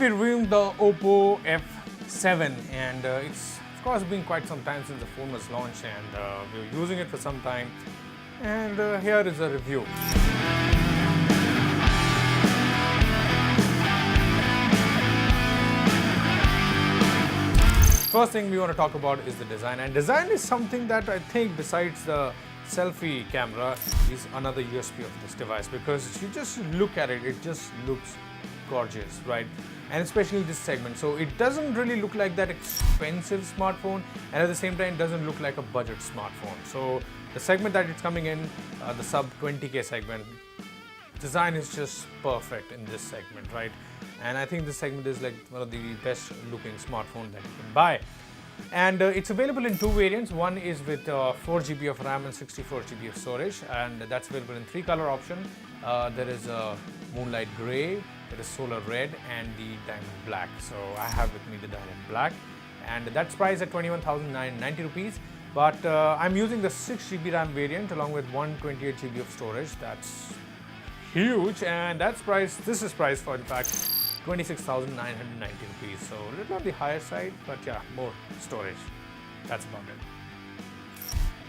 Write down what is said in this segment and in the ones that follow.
be reviewing the Oppo F7, and it's of course been quite some time since the phone was launched, and we were using it for some time, and here is a review. First thing we want to talk about is the design, and design is something that I think, besides the selfie camera, is another USP of this device, because if you just look at it, it just looks gorgeous, right? And especially this segment, so it doesn't really look like that expensive smartphone, and at the same time it doesn't look like a budget smartphone. So the segment that it's coming in, the sub 20k segment, design is just perfect in this segment, right? And I think this segment is like one of the best looking smartphone that you can buy. And it's available in two variants. One is with 4GB of RAM and 64GB of storage, and that's available in 3 color option. There is a moonlight gray, there is solar red, and the diamond black. So I have with me the diamond black, and that's priced at 21,990 rupees. But I'm using the 6GB RAM variant along with 128GB of storage. That's huge, and that's priced. This is priced for, in fact, 26,990 rupees. So a little on the higher side, but yeah, more storage. That's about it.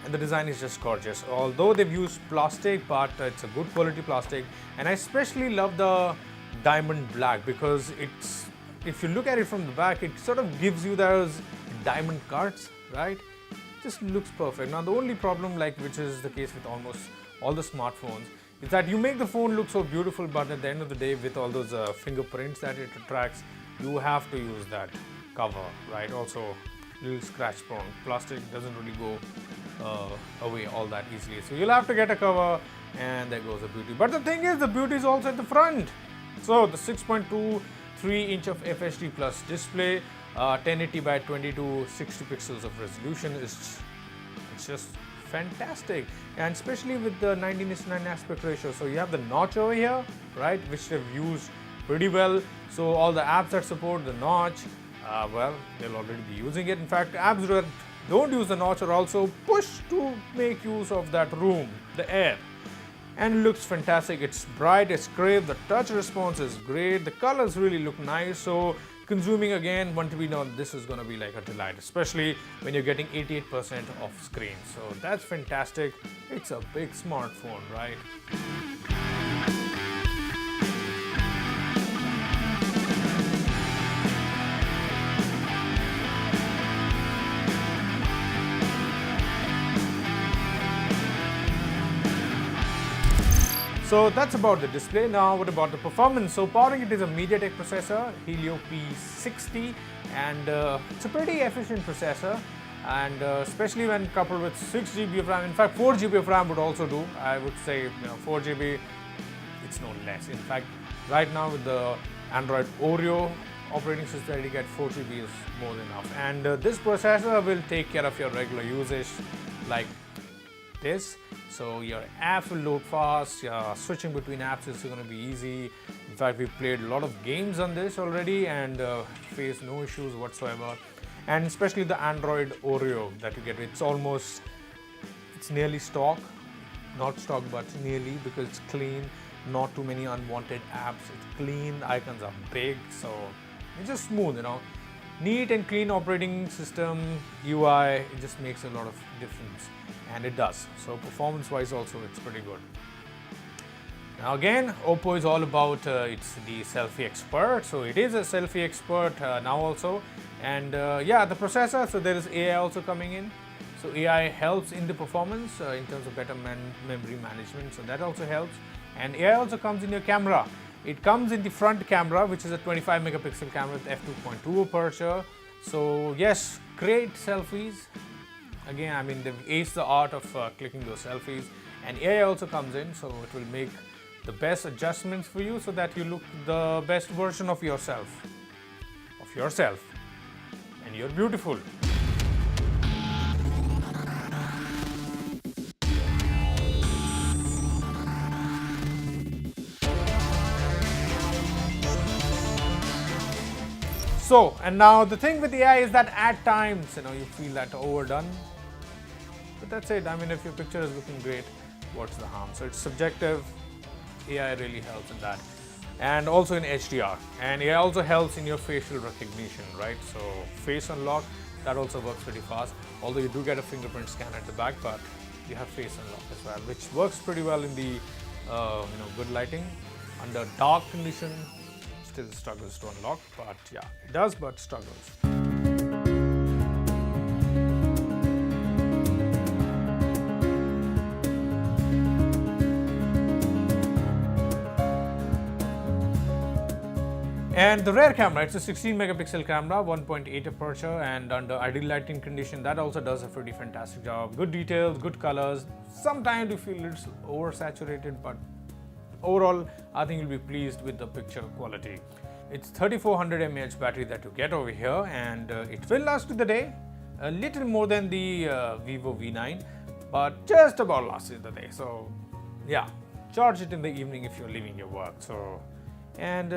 And the design is just gorgeous. Although they've used plastic, but it's a good quality plastic. And I especially love the diamond black, because it's, if you look at it from the back, it sort of gives you those diamond cuts, right? It just looks perfect. Now the only problem, like which is the case with almost all the smartphones, is that you make the phone look so beautiful, but at the end of the day, with all those fingerprints that it attracts, you have to use that cover, right? Also, little scratch prone. Plastic doesn't really go away all that easily. So you'll have to get a cover, and there goes the beauty. But the thing is, the beauty is also at the front. So the 6.23 inch of FHD plus display, 1080 by 2260 pixels of resolution it's just fantastic, and especially with the 19:9 aspect ratio. So you have the notch over here, right, which they've used pretty well. So all the apps that support the notch, well, they'll already be using it. In fact, apps that don't use the notch are also pushed to make use of that room, the air. And it looks fantastic. It's bright, it's crisp, the touch response is great, the colors really look nice. So consuming, again, want to be known, this is going to be like a delight, especially when you're getting 88% off screen. So that's fantastic. It's a big smartphone, right? So that's about the display. Now what about the performance? So powering it is a MediaTek processor, Helio P60, and it's a pretty efficient processor, and especially when coupled with 6GB of RAM. In fact, 4GB of RAM would also do. I would say 4GB, it's no less. In fact, right now with the Android Oreo operating system that you get, 4GB is more than enough. And this processor will take care of your regular usage like this. So your apps will load fast, your switching between apps is going to be easy. In fact, we've played a lot of games on this already and faced no issues whatsoever. And especially the Android Oreo that you get, it's nearly stock, not stock but nearly, because it's clean, not too many unwanted apps, it's clean, the icons are big, so it's just smooth, you know. Neat and clean operating system, UI, it just makes a lot of difference, and it does. So performance wise also it's pretty good. Now again, Oppo is all about, it's the selfie expert, so it is a selfie expert now also. And yeah, the processor, so there is AI also coming in. So AI helps in the performance in terms of better memory management, so that also helps. And AI also comes in your camera. It comes in the front camera, which is a 25 megapixel camera with f2.2 aperture. So yes, great selfies. Again, I mean, they've aced the art of clicking those selfies. And AI also comes in, so it will make the best adjustments for you so that you look the best version of yourself. And you're beautiful. So, and now the thing with AI is that at times, you feel that overdone. But that's it. I mean, if your picture is looking great, what's the harm? So it's subjective. AI really helps in that. and also in HDR, and it also helps in your facial recognition, right? So face unlock, that also works pretty fast, although you do get a fingerprint scan at the back, but you have face unlock as well, which works pretty well in the good lighting. Under dark condition, still struggles to unlock, but yeah, it does, but struggles. And the rear camera, it's a 16 megapixel camera, 1.8 aperture, and under ideal lighting condition, that also does a pretty fantastic job. Good details, good colors. Sometimes you feel it's oversaturated, but overall, I think you'll be pleased with the picture quality. It's 3400 mAh battery that you get over here, and it will last you the day. A little more than the Vivo V9, but just about lasts you the day. So yeah, charge it in the evening if you're leaving your work. And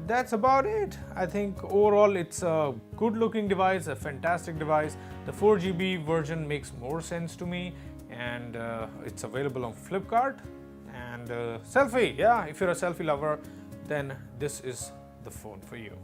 that's about it. I think overall it's a good looking device, a fantastic device. The 4GB version makes more sense to me, and it's available on Flipkart. And selfie, yeah, if you're a selfie lover, then this is the phone for you.